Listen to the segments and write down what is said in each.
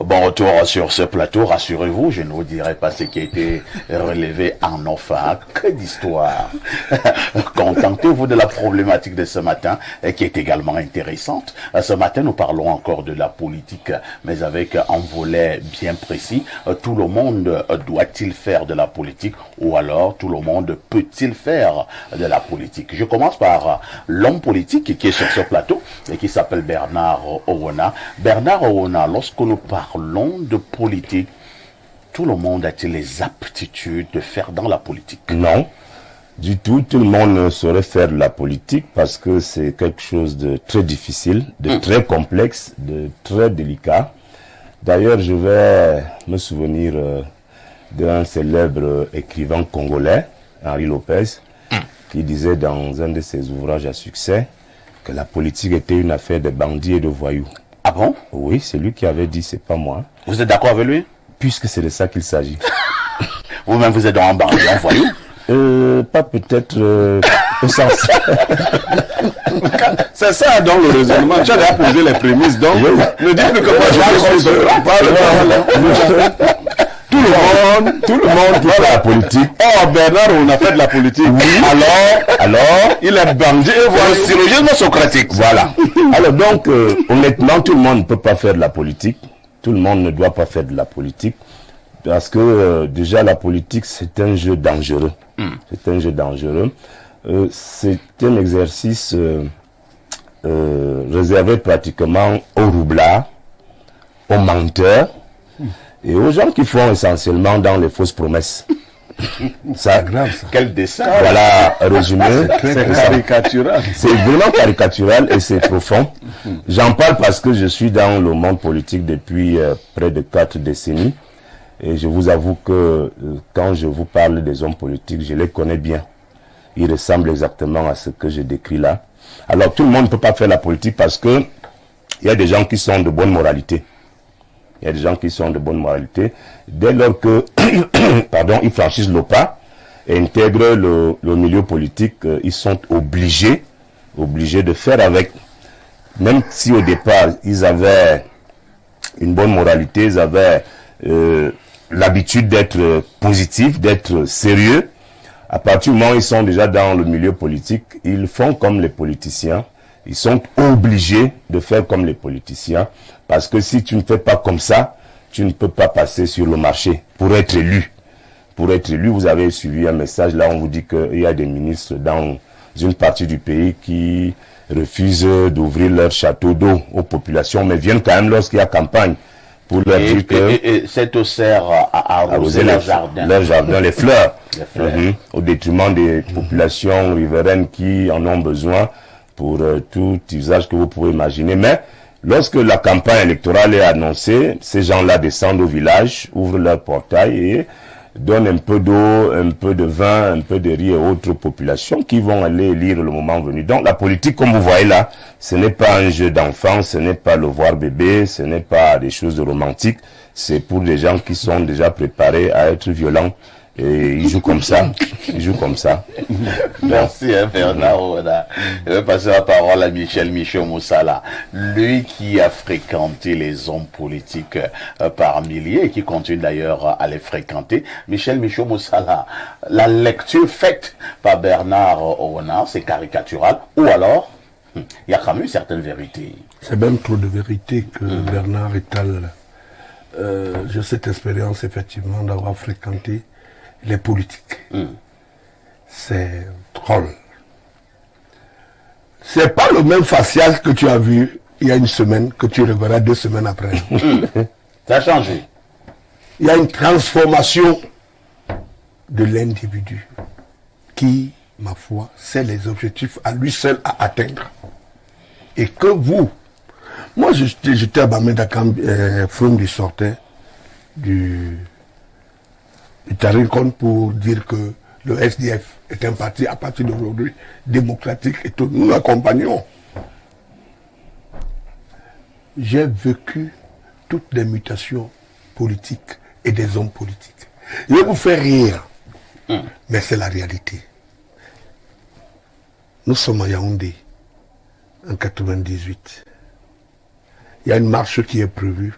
Bon retour sur ce plateau, rassurez-vous, je ne vous dirai pas ce qui a été relevé en enfin, que d'histoire. Contentez-vous de la problématique de ce matin, qui est également intéressante. Ce matin, nous parlons encore de la politique, mais avec un volet bien précis. Tout le monde doit-il faire de la politique, ou alors tout le monde peut-il faire de la politique? Je commence par l'homme politique qui est sur ce plateau et qui s'appelle Bernard Owona. Bernard Owona, lorsque nous parlons de politique, tout le monde a-t-il les aptitudes de faire dans la politique? Non, du tout. Tout le monde ne saurait faire de la politique parce que c'est quelque chose de très difficile, de très complexe, de très délicat. D'ailleurs, je vais me souvenir d'un célèbre écrivain congolais, Henri Lopez, qui disait dans un de ses ouvrages à succès que la politique était une affaire de bandits et de voyous. Ah bon? Oui, c'est lui qui avait dit, c'est pas moi. Vous êtes d'accord avec lui? Puisque c'est de ça qu'il s'agit. Vous-même, vous êtes dans un bandit, un voyou? Pas peut-être au sens. C'est ça donc le raisonnement. Tu as déjà posé les prémices, donc ne dites plus que moi je tout le monde peut faire la politique. Oh Bernard, on a fait de la politique. Oui. Alors, il est bandit et voilà. Le syllogisme socratique. Voilà. Alors donc, honnêtement, tout le monde ne peut pas faire de la politique. Tout le monde ne doit pas faire de la politique. Parce que déjà la politique, c'est un jeu dangereux. C'est un jeu dangereux. C'est un exercice réservé pratiquement aux roublards, aux menteurs et aux gens qui font essentiellement dans les fausses promesses. C'est grave ça. Quel dessin. Voilà, résumé. C'est caricatural. C'est vraiment caricatural et c'est profond. J'en parle parce que je suis dans le monde politique depuis près de 4 décennies. Et je vous avoue que quand je vous parle des hommes politiques, je les connais bien. Ils ressemblent exactement à ce que je décris là. Alors tout le monde ne peut pas faire la politique parce que il y a des gens qui sont de bonne moralité. Il y a des gens qui sont de bonne moralité. Dès lors que pardon, ils franchissent le pas et intègrent le milieu politique, ils sont obligés de faire avec. Même si au départ, ils avaient une bonne moralité, ils avaient l'habitude d'être positifs, d'être sérieux. À partir du moment où ils sont déjà dans le milieu politique, ils font comme les politiciens. Ils sont obligés de faire comme les politiciens. Parce que si tu ne fais pas comme ça, tu ne peux pas passer sur le marché pour être élu. Pour être élu, vous avez suivi un message. Là, on vous dit qu'il y a des ministres dans une partie du pays qui refusent d'ouvrir leur château d'eau aux populations, mais viennent quand même lorsqu'il y a campagne. Pour leur dire que et c'est au cerf à arroser leurs jardins. Leurs jardins, les fleurs. Les fleurs. Au détriment des populations riveraines qui en ont besoin pour tout usage que vous pouvez imaginer. Mais lorsque la campagne électorale est annoncée, ces gens-là descendent au village, ouvrent leur portail et donnent un peu d'eau, un peu de vin, un peu de riz et autres populations qui vont aller élire le moment venu. Donc la politique, comme vous voyez là, ce n'est pas un jeu d'enfant, ce n'est pas le voir bébé, ce n'est pas des choses romantiques, c'est pour des gens qui sont déjà préparés à être violents. Et ils jouent comme ça. Ils jouent comme ça. Merci Bernard Owona. Je vais passer la parole à Michel Michaud-Moussala. Lui qui a fréquenté les hommes politiques par milliers et qui continue d'ailleurs à les fréquenter. Michel Michaud-Moussala, la lecture faite par Bernard Owona, c'est caricatural ou alors il y a quand même certaines vérités. C'est même trop de vérité que Bernard étale. J'ai cette expérience effectivement d'avoir fréquenté les politiques. C'est drôle. C'est pas le même facial que tu as vu il y a une semaine que tu reverras 2 semaines après. Ça a changé. Il y a une transformation de l'individu qui, ma foi, c'est les objectifs à lui seul à atteindre. Et que vous, moi j'étais à Bamenda quand Froum sortait du Tarinkon pour dire que le SDF est un parti à partir d'aujourd'hui démocratique et tout. Nous l'accompagnons. J'ai vécu toutes les mutations politiques et des hommes politiques. Je vais vous faire rire, mais c'est la réalité. Nous sommes à Yaoundé en 98. Il y a une marche qui est prévue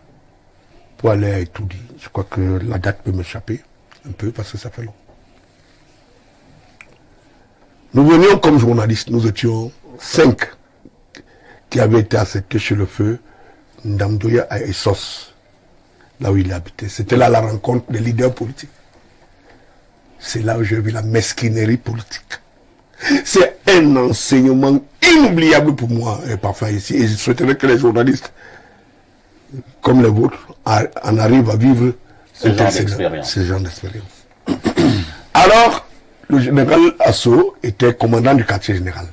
pour aller à Etoudi. Je crois que la date peut m'échapper un peu parce que ça fait long. Nous venions comme journalistes, nous étions 5 qui avaient été acceptés chez le feu Ndamdoya à Essos, là où il habitait. C'était là la rencontre des leaders politiques. C'est là où j'ai vu la mesquinerie politique. C'est un enseignement inoubliable pour moi, parfois ici, et je souhaiterais que les journalistes, comme les vôtres, en arrivent à vivre ce genre d'expérience. Alors, le général Asso était commandant du quartier général.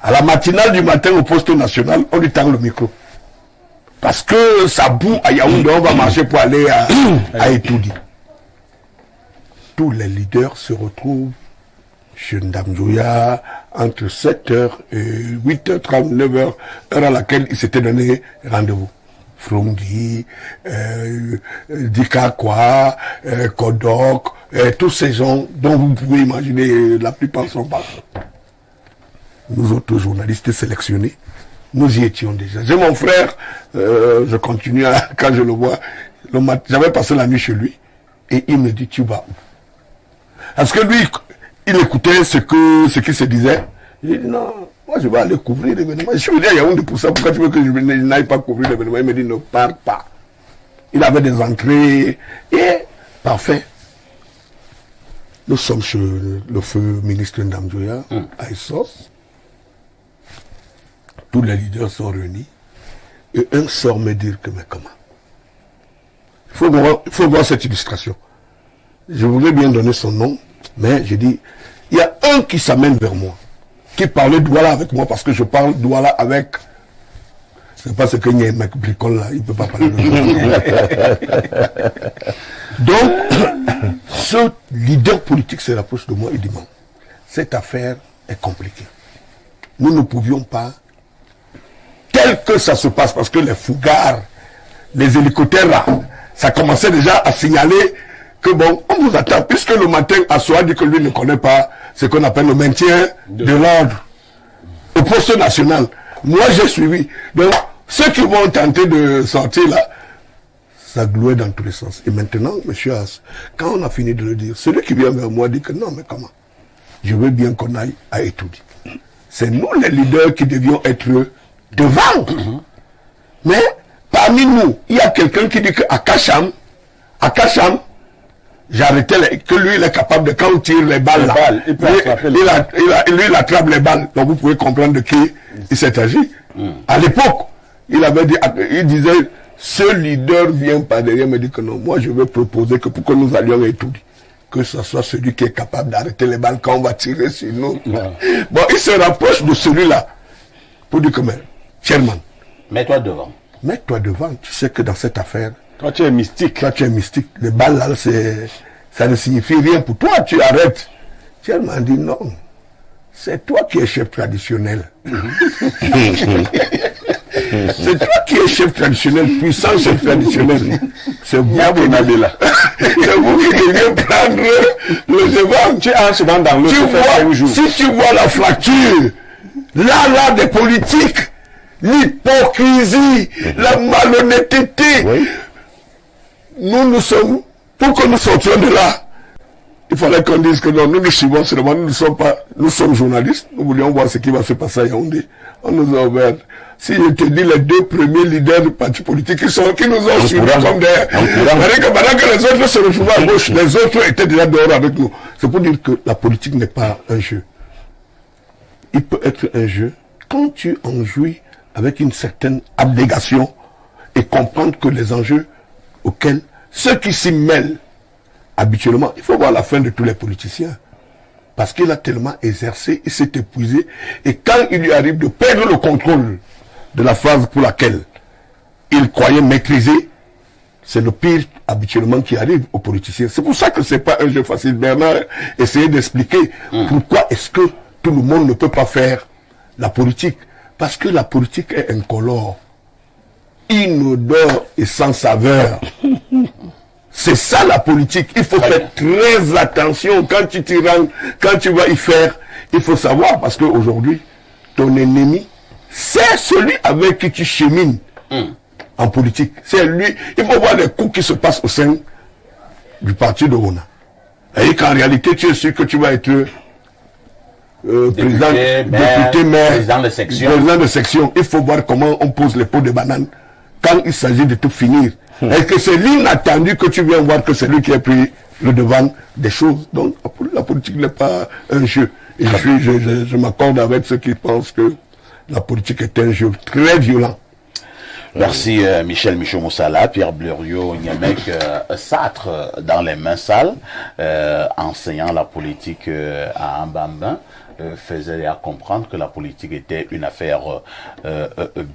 À la matinale du matin au poste national, on lui tend le micro. Parce que ça boue à Yaoundé, on va marcher pour aller à Etoudi. Tous les leaders se retrouvent chez Ndamdoya entre 7h et 8h30, 9h, heure à laquelle il s'était donné rendez-vous. Fromdi, Dikakwa, Kodok, tous ces gens dont vous pouvez imaginer, la plupart sont pas. Nous autres journalistes sélectionnés, nous y étions déjà. J'ai mon frère, je continue quand je le vois, j'avais passé la nuit chez lui, et il me dit, tu vas où? Parce que lui, il écoutait ce qui se disait. Il dit, non, moi je vais aller couvrir l'événement. Je lui dis, il y a un pour ça, pourquoi tu veux que je n'aille pas couvrir l'événement? Il me dit, ne pars pas. Il avait des entrées, et parfait. Nous sommes chez le feu ministre Ndamdoya, à Essos. Tous les leaders sont réunis. Et un sort me dire que, mais comment? Il faut voir cette illustration. Je voulais bien donner son nom, mais j'ai dit, il y a un qui s'amène vers moi, qui parlait Douala avec moi, parce que je parle Douala avec... C'est pas ce que y a un mec bricole là, il ne peut pas parler de moi. Donc, ce leader politique se rapproche de moi et dit, non, cette affaire est compliquée. Nous ne pouvions pas, tel que ça se passe, parce que les fougards, les hélicoptères là, ça commençait déjà à signaler que bon, on vous attend, puisque le matin, Assoa dit que lui ne connaît pas ce qu'on appelle le maintien de l'ordre au poste national. Moi, j'ai suivi. Donc, ceux qui vont tenter de sortir là, ça glouait dans tous les sens. Et maintenant, monsieur As, quand on a fini de le dire, celui qui vient vers moi dit que non, mais comment? Je veux bien qu'on aille à Etoudi. C'est nous les leaders qui devions être devant. Mais parmi nous, il y a quelqu'un qui dit qu'à Kacham, j'arrêtais que lui il est capable de, quand on tire les balles, il attrape les balles. Donc vous pouvez comprendre de qui il s'est agi. À l'époque, il disait, ce leader vient par derrière me dit que non, moi je veux proposer que pour que nous allions à Etoudi, que ce soit celui qui est capable d'arrêter les balles quand on va tirer sur nous. Bon, il se rapproche de celui-là pour dire que, mais, chairman, mets-toi devant. Mets-toi devant, tu sais que dans cette affaire, toi tu es mystique. Les balles là, ça ne signifie rien pour toi, tu arrêtes. Chairman dit non, c'est toi qui es chef traditionnel. C'est toi qui es chef traditionnel, puissant chef traditionnel. C'est vous qui allez là. C'est vous qui devez prendre le devant. Tu es souvent dans le feu. Si tu vois la fracture, là des politiques, l'hypocrisie, la malhonnêteté, oui. Nous sommes, pour que nous sortions de là, il fallait qu'on dise que non, nous suivons seulement, nous sommes journalistes, nous voulions voir ce qui va se passer à Yaoundé. On nous a ouvert. Si je te dis les deux premiers leaders du parti politique qui nous ont suivis comme des... Pendant que les autres se retrouvaient à gauche, les autres étaient déjà dehors avec nous. C'est pour dire que la politique n'est pas un jeu. Il peut être un jeu quand tu en jouis avec une certaine abnégation et comprendre que les enjeux auxquels ceux qui s'y mêlent habituellement, il faut voir la fin de tous les politiciens. Parce qu'il a tellement exercé, il s'est épuisé. Et quand il lui arrive de perdre le contrôle de la phase pour laquelle il croyait maîtriser, c'est le pire habituellement qui arrive aux politiciens. C'est pour ça que c'est pas un jeu facile. Bernard essayait d'expliquer pourquoi est-ce que tout le monde ne peut pas faire la politique. Parce que la politique est incolore, inodore et sans saveur. C'est ça la politique. Il faut faire très attention quand tu t'y rends, quand tu vas y faire. Il faut savoir parce qu'aujourd'hui, ton ennemi, c'est celui avec qui tu chemines. en politique. C'est lui. Il faut voir les coups qui se passent au sein du parti de Rona. Et qu'en réalité, tu es sûr que tu vas être président, maire, président de section. Président de section. Il faut voir comment on pose les pots de banane quand il s'agit de tout finir. Et que c'est l'inattendu que tu viens voir que c'est lui qui a pris le devant des choses. Donc la politique n'est pas un jeu. Et je m'accorde avec ceux qui pensent que la politique est un jeu très violent. Merci Michel Michaud-Moussala, Pierre Blériot, Niemek, Sartre dans les mains sales, enseignant la politique à Mbamba, faisait à comprendre que la politique était une affaire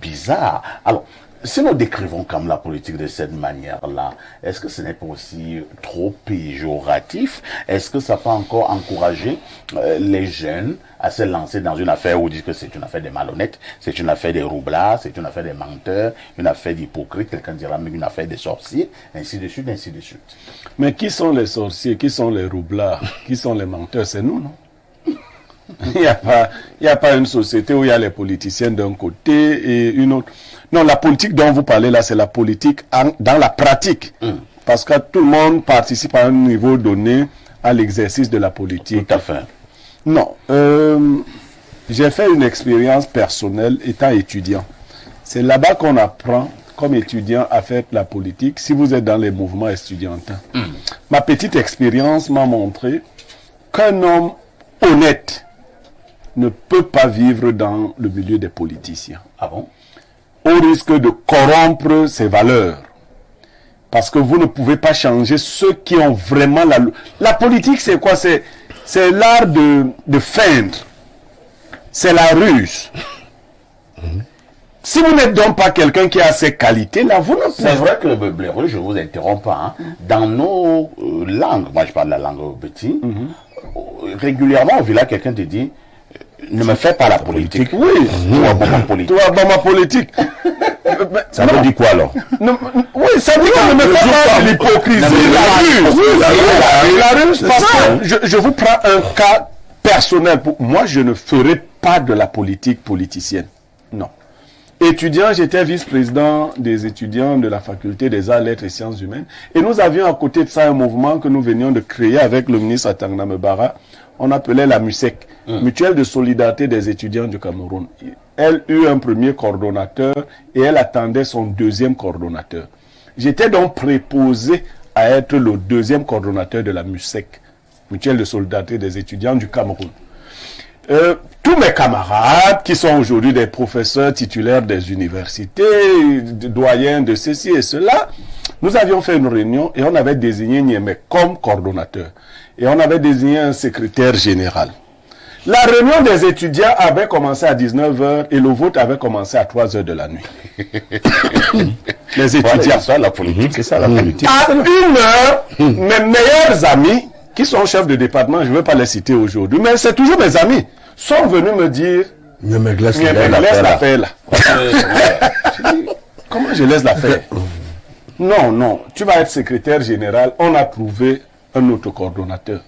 bizarre. Alors, si nous décrivons comme la politique de cette manière-là, est-ce que ce n'est pas aussi trop péjoratif? Est-ce que ça peut encore encourager les jeunes à se lancer dans une affaire où ils disent que c'est une affaire des malhonnêtes, c'est une affaire des roublards, c'est une affaire des menteurs, une affaire d'hypocrites, quelqu'un dira même une affaire des sorciers, ainsi de suite, ainsi de suite. Mais qui sont les sorciers, qui sont les roublards, qui sont les menteurs? C'est nous, non? Il n'y a pas une société où il y a les politiciens d'un côté et une autre. Non, la politique dont vous parlez là, c'est la politique dans la pratique. Parce que tout le monde participe à un niveau donné à l'exercice de la politique. Tout à fait. Non. J'ai fait une expérience personnelle étant étudiant. C'est là-bas qu'on apprend, comme étudiant, à faire la politique, si vous êtes dans les mouvements estudiantins. Ma petite expérience m'a montré qu'un homme honnête ne peut pas vivre dans le milieu des politiciens. Ah bon? Au risque de corrompre ses valeurs. Parce que vous ne pouvez pas changer ceux qui ont vraiment la politique, c'est quoi? C'est l'art de feindre. C'est la ruse. Si vous n'êtes donc pas quelqu'un qui a ces qualités-là, vous ne pouvez... C'est vrai que le blaireau, je ne vous interromps pas, hein, dans nos langues, moi je parle de la langue petit, régulièrement au village, quelqu'un te dit, ne me fais pas la politique. Oui. Toi, bon, ma politique. Toi, bon, ma politique. Ça veut dire quoi alors? Non, oui, ça veut dire que ne me fais pas l'hypocrisie. La ruse, parce que je vous prends un cas personnel. Moi, je ne ferai pas de la politique politicienne. Non. Étudiant, j'étais vice-président des étudiants de la faculté des arts, lettres et sciences humaines. Et nous avions à côté de ça un mouvement que nous venions de créer avec le ministre Atangana Mbara. On appelait la MUSEC, Mutuelle de solidarité des étudiants du Cameroun. Elle eut un premier coordonnateur et elle attendait son deuxième coordonnateur. J'étais donc préposé à être le deuxième coordonnateur de la MUSEC, Mutuelle de solidarité des étudiants du Cameroun. Tous mes camarades qui sont aujourd'hui des professeurs titulaires des universités, des doyens de ceci et cela, nous avions fait une réunion et on avait désigné Niemek comme coordonnateur. Et on avait désigné un secrétaire général. La réunion des étudiants avait commencé à 19h et le vote avait commencé à 3h de la nuit. Les étudiants. C'est ça la politique, c'est ça la politique. À 1h, mes meilleurs amis, qui sont chefs de département, je ne vais pas les citer aujourd'hui, mais c'est toujours mes amis, sont venus me dire, laisse l'affaire là. Comment je laisse l'affaire? Non, tu vas être secrétaire général, on a trouvé un autre coordonnateur.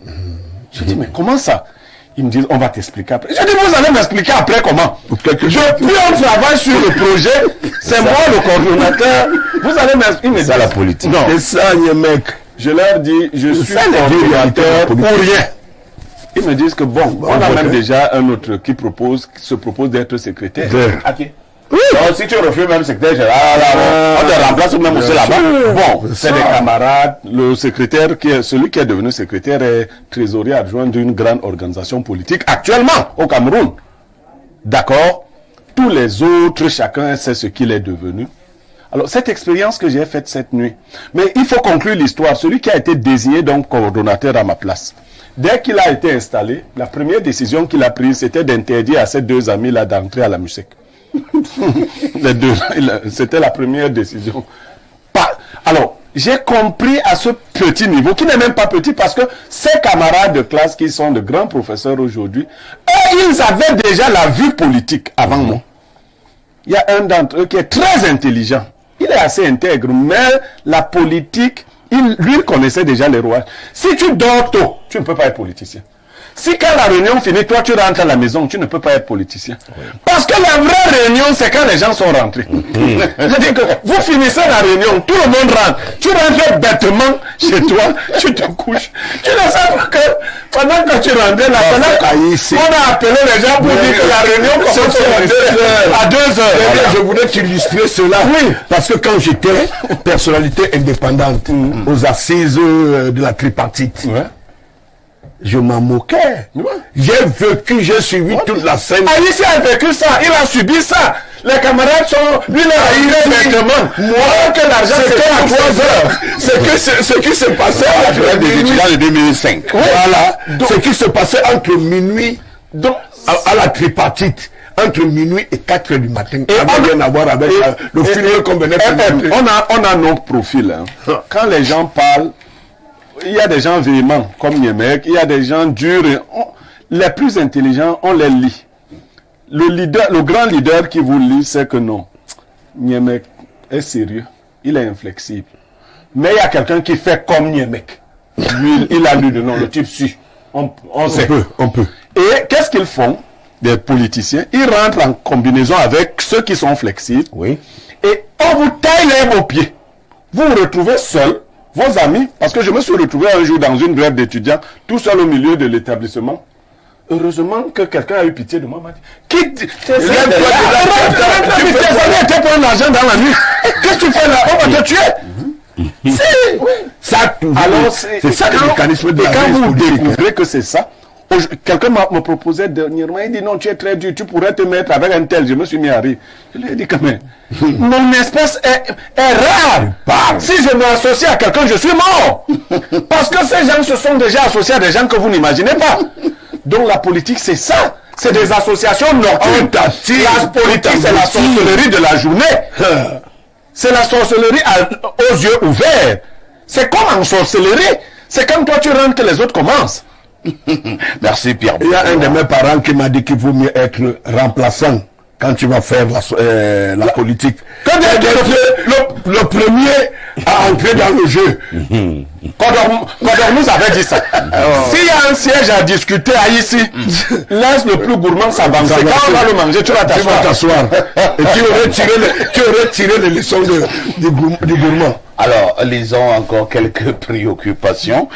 Je dis, mais comment ça? Ils me disent, on va t'expliquer après. Je dis, vous allez m'expliquer après comment? Depuis on travaille sur le projet, c'est moi le coordonnateur. Vous allez m'expliquer. C'est ça la politique. Non. C'est ça, mec. Je leur dis, je suis coordonnateur pour rien. Ils me disent que bon, on a même déjà un autre qui se propose d'être secrétaire. Ok. Oui. Donc, si tu refuses même secrétaire général, on te remplace même aussi là-bas. Bon, c'est des camarades. Le secrétaire, celui qui est devenu secrétaire, est trésorier adjoint d'une grande organisation politique actuellement au Cameroun. D'accord? Tous les autres, chacun sait ce qu'il est devenu. Alors, cette expérience que j'ai faite cette nuit, mais il faut conclure l'histoire. Celui qui a été désigné donc coordonnateur à ma place, dès qu'il a été installé, la première décision qu'il a prise, c'était d'interdire à ces deux amis-là d'entrer à la MUSEC. Les deux, c'était la première décision. Alors, j'ai compris à ce petit niveau, qui n'est même pas petit, parce que ces camarades de classe qui sont de grands professeurs aujourd'hui, eux, ils avaient déjà la vue politique avant moi. Il y a un d'entre eux qui est très intelligent. Il est assez intègre, mais la politique, lui connaissait déjà les rouages. Si tu dors tôt, tu ne peux pas être politicien. Si quand la réunion finit, toi tu rentres à la maison, tu ne peux pas être politicien. Parce que la vraie réunion, c'est quand les gens sont rentrés. C'est-à-dire que vous finissez la réunion, tout le monde rentre. Tu rentres bêtement chez toi, tu te couches. Tu ne sais pas que pendant que tu rentrais là, on a appelé les gens pour dire que la réunion commence à 2 heures. Je voulais t'illustrer cela. Oui. Parce que quand j'étais personnalité indépendante aux assises de la tripartite, je m'en moquais. J'ai suivi toute la scène. Haïti a vécu ça, il a subi ça. Les camarades sont, lui, il a bêtement. Moi, que l'argent, c'était à 3 heures. Ce qui se passait entre des étudiants de 2005. Voilà. Ce qui se passait entre minuit, à la tripartite, entre minuit et 4 heures du matin. Et on rien à voir avec le film qu'on venait de on a notre profil. Hein. Quand les gens parlent, il y a des gens véhéments, comme Niemek, il y a des gens durs. Les plus intelligents, on les lit. Le grand leader qui vous lit, c'est que non. Niemek est sérieux, il est inflexible. Mais il y a quelqu'un qui fait comme Niemek. Lui, il a lu le nom, le type suit. On sait. On peut. Et qu'est-ce qu'ils font, des politiciens? Ils rentrent en combinaison avec ceux qui sont flexibles. Oui. Et on vous taille les aux pieds. Vous vous retrouvez seul, vos amis, parce que je me suis retrouvé un jour dans une grève d'étudiants, tout seul au milieu de l'établissement. Heureusement que quelqu'un a eu pitié de moi, m'a dit, quitte tes amis étaient pour l'argent dans la nuit. Qu'est-ce que tu fais là? On va te tuer. Si, oui. Ça, alors, c'est ça le mécanisme de la quand vous politique. découvrez que c'est ça, quelqu'un me proposait dernièrement, il dit non, tu es très dur, tu pourrais te mettre avec un tel. Je me suis mis à rire. Je lui ai dit quand même, mon espèce est rare. Si je m'associe à quelqu'un, je suis mort. Parce que ces gens se sont déjà associés à des gens que vous n'imaginez pas. Donc la politique, c'est ça. C'est des associations nocturnes. La politique, c'est la sorcellerie de la journée. C'est la sorcellerie aux yeux ouverts. C'est comme en sorcellerie. C'est quand toi tu rentres que les autres commencent. Merci Pierre. Il y a un de mes parents qui m'a dit qu'il vaut mieux être remplaçant quand tu vas faire la politique. Quand le premier à entrer dans le jeu. Kodor nous avait dit ça. S'il y a un siège à discuter ici, laisse le plus gourmand s'avancer. Quand on va le manger, tu vas t'asseoir. Et tu aurais tiré les leçons du gourmand. Alors, lisons encore quelques préoccupations.